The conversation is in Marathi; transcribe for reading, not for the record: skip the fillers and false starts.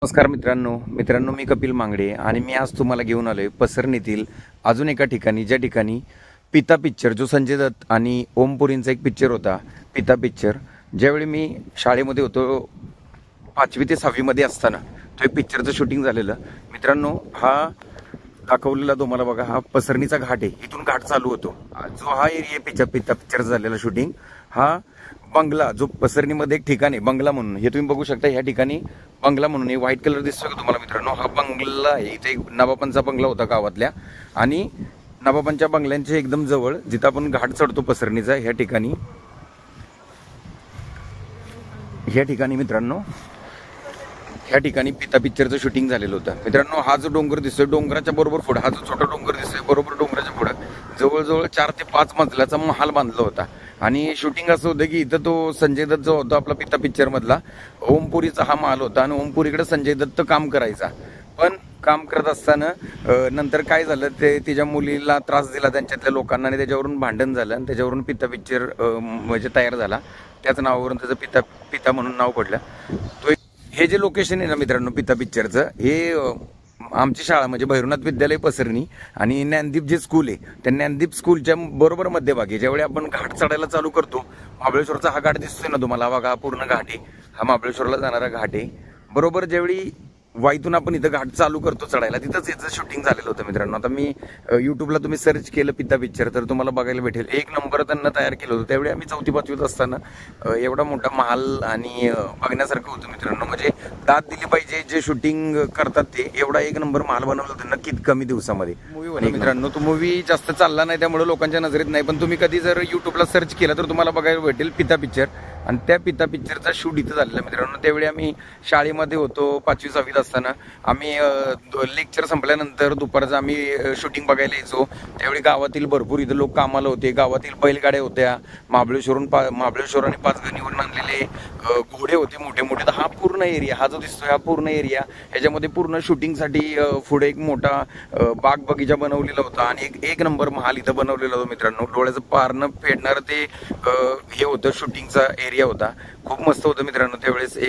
नमस्कार मित्रांनो मी कपिल मांगडे आणि मी आज तुम्हाला घेऊन आलोय पसरणीतील अजून एका ठिकाणी, ज्या ठिकाणी पिता पिक्चर जो संजय दत्त आणि ओम पुरींचा एक पिक्चर होता पिता पिक्चर. ज्यावेळी मी शाळेमध्ये होतो 5वी ते 6वी मध्ये असताना तो एक पिक्चरचं शूटिंग झालेलं. मित्रांनो, हा दाखवलेला तुम्हाला बघा, हा पसरणीचा घाट आहे. इथून घाट चालू होतो. जो हा एरिया पिता पिक्चरचा झालेला शूटिंग, हा बंगला जो पसरणीमध्ये एक ठिकाण आहे बंगला म्हणून, हे तुम्ही बघू शकता. ह्या ठिकाणी बंगला म्हणून व्हाईट कलर दिसतोय का तुम्हाला मित्रांनो, हा बंगला आहे. इथे नवाबांचा बंगला होता गावातल्या, आणि नवाबांच्या बंगल्यांच्या एकदम जवळ जिथं आपण घाट चढतो पसरणीचा, ह्या ठिकाणी मित्रांनो, ह्या ठिकाणी पिता पिक्चरचं शूटिंग झालेलं होतं. मित्रांनो, हा जो डोंगर दिसतोय, डोंगराच्या बरोबर पुढे हा जो छोटा डोंगर दिसतोय, बरोबर डोंगराच्या पुढे जवळजवळ 4 ते 5 मजल्याचा महाल बांधला होता. आणि शूटिंग असं होतं की इथं तो संजय दत्त जो होता आपला पिता पिक्चर मधला, ओमपुरीचा हा महाल होता. आणि ओमपुरीकडे संजय दत्त काम करायचा. पण काम करत असताना नंतर काय झालं, ते तिच्या मुलीला त्रास दिला त्यांच्यातल्या लोकांना, आणि त्याच्यावरून भांडण झालं, आणि त्याच्यावरून पिता पिक्चर म्हणजे तयार झाला. त्याच नावावरून त्याचं पिता म्हणून नाव पडलं. तो हे जे लोकेशन आहे ना मित्रांनो पिता पिक्चरचं, हे आमची शाळा म्हणजे भैरवनाथ विद्यालय पसरणी आणि ज्ञानदीप जे स्कूल आहे, त्या ज्ञानदीप स्कूलच्या बरोबर मध्यभागी ज्यावेळी आपण घाट चढायला चालू करतो, महाबळेश्वरचा हा घाट दिसतोय ना तुम्हाला बघा, पूर्ण घाट आहे हा, महाबळेश्वरला जाणारा घाट आहे. बरोबर ज्यावेळी वाईतून आपण इथं घाट चालू करतो चढायला, तिथंच याचं शूटिंग झालेलं होतं मित्रांनो. आता मी युट्यूबला तुम्ही सर्च केलं पिता पिक्चर तर तुम्हाला बघायला भेटेल. एक नंबर त्यांना तयार केलं होतं. त्यावेळी आम्ही 4वी-5वीत असताना एवढा मोठा महाल आणि बघण्यासारखं होतं मित्रांनो. म्हणजे दाद दिली पाहिजे जे शूटिंग करतात ते, एवढा एक नंबर महाल बनवलं होतं नक्कीच कमी दिवसामध्ये. मूवी मित्रांनो, तो मूवी जास्त चालला नाही त्यामुळे लोकांच्या नजरेत नाही, पण तुम्ही कधी जर युट्यूबला सर्च केलं तर तुम्हाला बघायला भेटेल पिता पिक्चर. आणि त्या पिता पिक्चरचा शूट इथं झालेला मित्रांनो. त्यावेळी आम्ही शाळेमध्ये होतो 5वी-6वीत असताना. आम्ही लेक्चर संपल्यानंतर दुपारचं आम्ही शूटिंग बघायला यायचो. त्यावेळी गावातील भरपूर इथं लोक कामाला होते. गावातील बैलगाड्या होत्या, महाबळेश्वर आणि पाचगणीवरून आणलेले घोडे होते मोठे मोठे. तर हा पूर्ण एरिया, हा जो दिसतोय हा पूर्ण एरिया, ह्याच्यामध्ये पूर्ण शूटिंगसाठी पुढे एक मोठा बाग बगीचा बनवलेला होता. आणि एक नंबर महाल इथं बनवलेला होता मित्रांनो. डोळ्याचं पारणं फेडणारं ते हे होतं, शूटिंगचा एरिया होता. खूप मस्त होतं मित्रांनो. त्यावेळेस एक